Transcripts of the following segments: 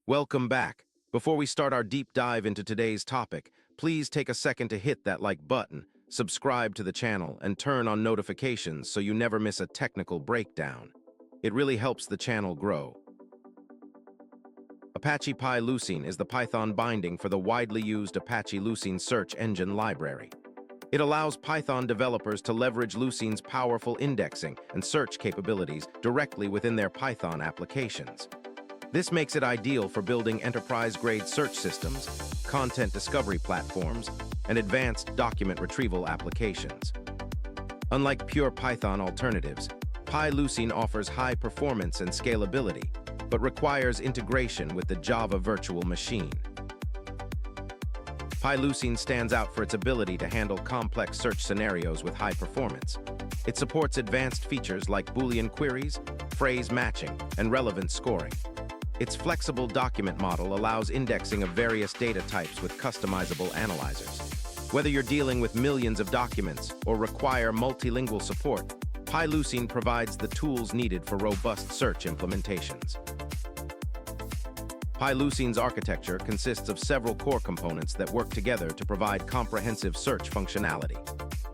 Welcome back. Before we start our deep dive into today's topic, please take a second to hit that like button, subscribe to the channel, and turn on notifications so you never miss a technical breakdown. It really helps the channel grow. Apache PyLucene is the Python binding for the widely used Apache Lucene search engine library. It allows Python developers to leverage Lucene's powerful indexing and search capabilities directly within their Python applications. This makes it ideal for building enterprise-grade search systems, content discovery platforms, and advanced document retrieval applications. Unlike pure Python alternatives, PyLucene offers high performance and scalability, but requires integration with the Java virtual machine. PyLucene stands out for its ability to handle complex search scenarios with high performance. It supports advanced features like Boolean queries, phrase matching, and relevance scoring. Its flexible document model allows indexing of various data types with customizable analyzers. Whether you're dealing with millions of documents or require multilingual support, PyLucene provides the tools needed for robust search implementations. PyLucene's architecture consists of several core components that work together to provide comprehensive search functionality.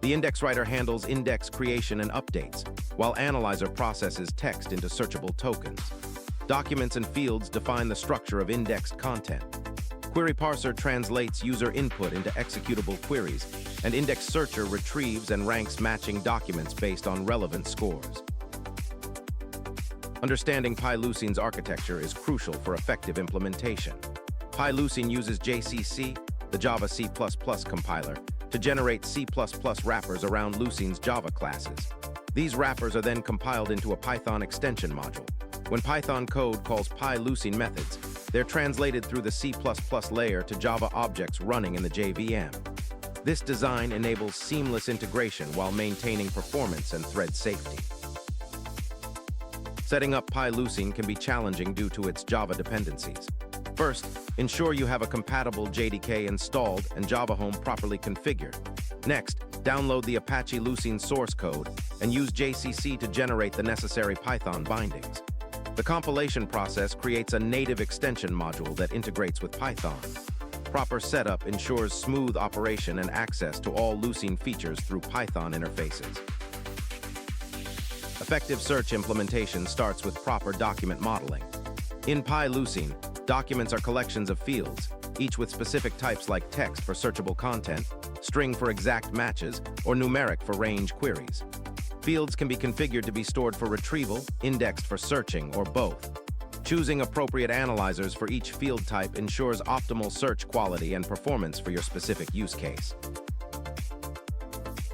The index writer handles index creation and updates, while analyzer processes text into searchable tokens. Documents and fields define the structure of indexed content. Query parser translates user input into executable queries, and index searcher retrieves and ranks matching documents based on relevant scores. Understanding PyLucene's architecture is crucial for effective implementation. PyLucene uses JCC, the Java C++ compiler, to generate C++ wrappers around Lucene's Java classes. These wrappers are then compiled into a Python extension module. When Python code calls PyLucene methods, they're translated through the C++ layer to Java objects running in the JVM. This design enables seamless integration while maintaining performance and thread safety. Setting up PyLucene can be challenging due to its Java dependencies. First, ensure you have a compatible JDK installed and Java Home properly configured. Next, download the Apache Lucene source code and use JCC to generate the necessary Python bindings. The compilation process creates a native extension module that integrates with Python. Proper setup ensures smooth operation and access to all Lucene features through Python interfaces. Effective search implementation starts with proper document modeling. In PyLucene, documents are collections of fields, each with specific types like text for searchable content, string for exact matches, or numeric for range queries. Fields can be configured to be stored for retrieval, indexed for searching, or both. Choosing appropriate analyzers for each field type ensures optimal search quality and performance for your specific use case.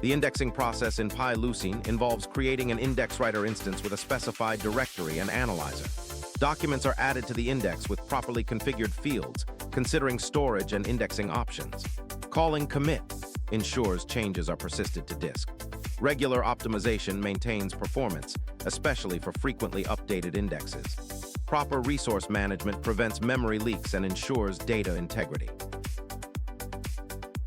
The indexing process in PyLucene involves creating an index writer instance with a specified directory and analyzer. Documents are added to the index with properly configured fields, considering storage and indexing options. Calling commit ensures changes are persisted to disk. Regular optimization maintains performance, especially for frequently updated indexes. Proper resource management prevents memory leaks and ensures data integrity.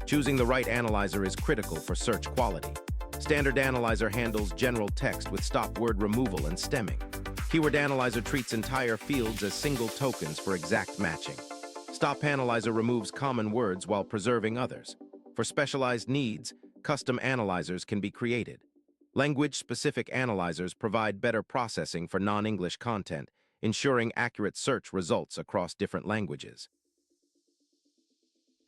Choosing the right analyzer is critical for search quality. Standard Analyzer handles general text with stop word removal and stemming. Keyword Analyzer treats entire fields as single tokens for exact matching. Stop Analyzer removes common words while preserving others. For specialized needs, custom analyzers can be created. Language-specific analyzers provide better processing for non-English content, ensuring accurate search results across different languages.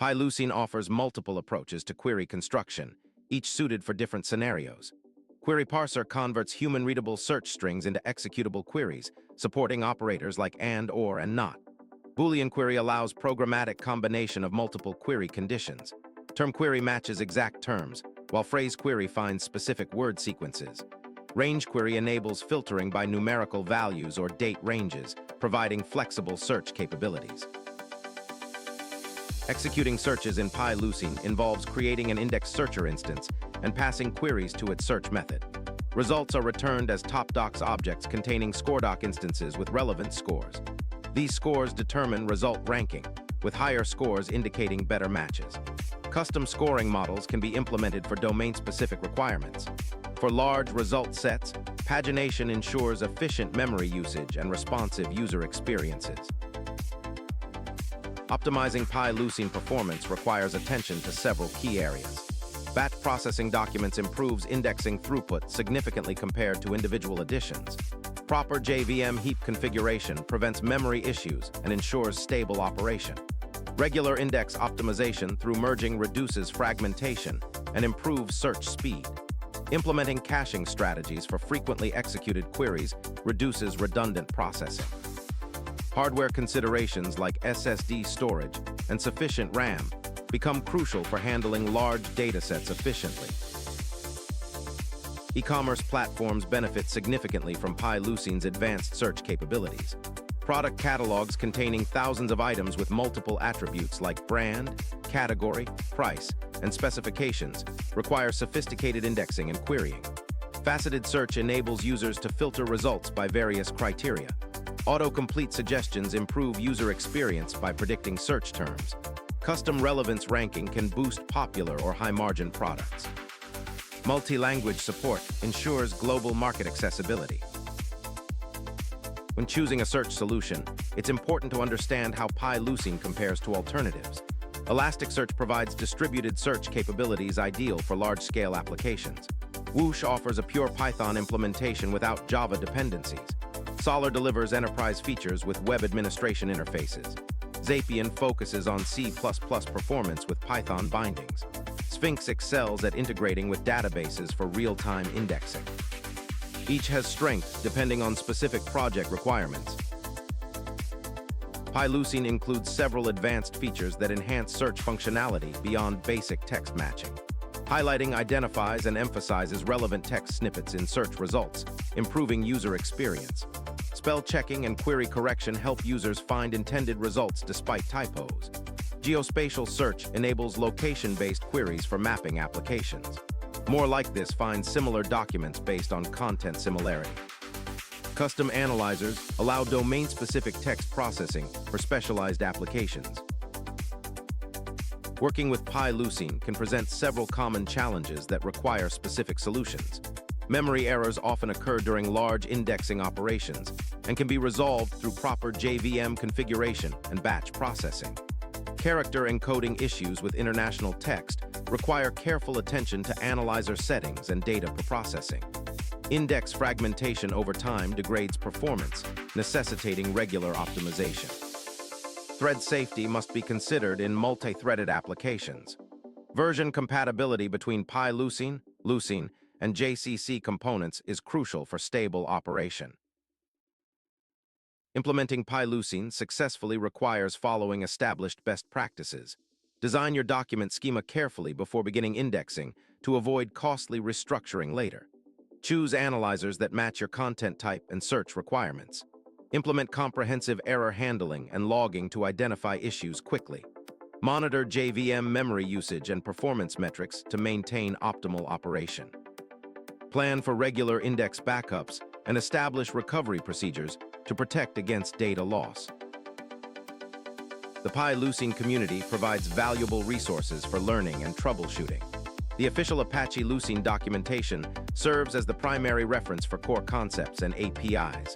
PyLucene offers multiple approaches to query construction, each suited for different scenarios. Query parser converts human-readable search strings into executable queries, supporting operators like and, or, and not. Boolean query allows programmatic combination of multiple query conditions. Term query matches exact terms, while phrase query finds specific word sequences. Range query enables filtering by numerical values or date ranges, providing flexible search capabilities. Executing searches in PyLucene involves creating an index searcher instance and passing queries to its search method. Results are returned as TopDocs objects containing ScoreDoc instances with relevant scores. These scores determine result ranking, with higher scores indicating better matches. Custom scoring models can be implemented for domain-specific requirements. For large result sets, pagination ensures efficient memory usage and responsive user experiences. Optimizing PyLucene performance requires attention to several key areas. Batch processing documents improves indexing throughput significantly compared to individual editions. Proper JVM heap configuration prevents memory issues and ensures stable operation. Regular index optimization through merging reduces fragmentation and improves search speed. Implementing caching strategies for frequently executed queries reduces redundant processing. Hardware considerations like SSD storage and sufficient RAM become crucial for handling large datasets efficiently. E-commerce platforms benefit significantly from PyLucene's advanced search capabilities. Product catalogs containing thousands of items with multiple attributes like brand, category, price, and specifications require sophisticated indexing and querying. Faceted search enables users to filter results by various criteria. Autocomplete suggestions improve user experience by predicting search terms. Custom relevance ranking can boost popular or high-margin products. Multi-language support ensures global market accessibility. When choosing a search solution, it's important to understand how PyLucene compares to alternatives. Elasticsearch provides distributed search capabilities ideal for large-scale applications. Whoosh offers a pure Python implementation without Java dependencies. Solr delivers enterprise features with web administration interfaces. Zapier focuses on C++ performance with Python bindings. Sphinx excels at integrating with databases for real-time indexing. Each has strengths depending on specific project requirements. PyLucene includes several advanced features that enhance search functionality beyond basic text matching. Highlighting identifies and emphasizes relevant text snippets in search results, improving user experience. Spell checking and query correction help users find intended results despite typos. Geospatial search enables location-based queries for mapping applications. More like this find similar documents based on content similarity. Custom analyzers allow domain-specific text processing for specialized applications. Working with PyLucene can present several common challenges that require specific solutions. Memory errors often occur during large indexing operations and can be resolved through proper JVM configuration and batch processing. Character encoding issues with international text require careful attention to analyzer settings and data processing. Index fragmentation over time degrades performance, necessitating regular optimization. Thread safety must be considered in multi-threaded applications. Version compatibility between PyLucene, Lucene, and JCC components is crucial for stable operation. Implementing PyLucene successfully requires following established best practices. Design your document schema carefully before beginning indexing to avoid costly restructuring later. Choose analyzers that match your content type and search requirements. Implement comprehensive error handling and logging to identify issues quickly. Monitor JVM memory usage and performance metrics to maintain optimal operation. Plan for regular index backups and establish recovery procedures to protect against data loss. The PyLucene community provides valuable resources for learning and troubleshooting. The official Apache Lucene documentation serves as the primary reference for core concepts and APIs.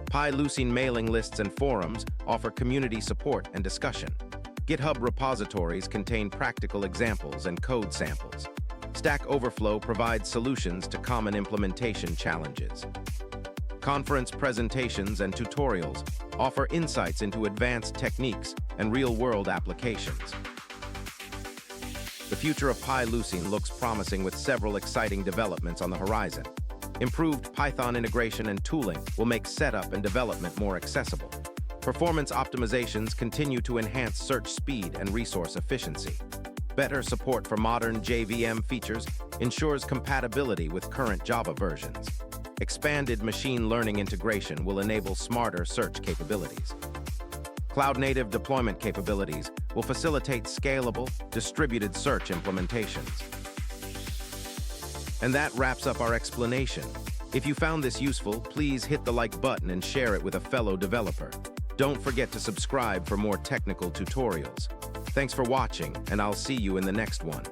PyLucene mailing lists and forums offer community support and discussion. GitHub repositories contain practical examples and code samples. Stack Overflow provides solutions to common implementation challenges. Conference presentations and tutorials offer insights into advanced techniques and real-world applications. The future of PyLucene looks promising with several exciting developments on the horizon. Improved Python integration and tooling will make setup and development more accessible. Performance optimizations continue to enhance search speed and resource efficiency. Better support for modern JVM features ensures compatibility with current Java versions. Expanded machine learning integration will enable smarter search capabilities. Cloud-native deployment capabilities will facilitate scalable, distributed search implementations. And that wraps up our explanation. If you found this useful, please hit the like button and share it with a fellow developer. Don't forget to subscribe for more technical tutorials. Thanks for watching, and I'll see you in the next one.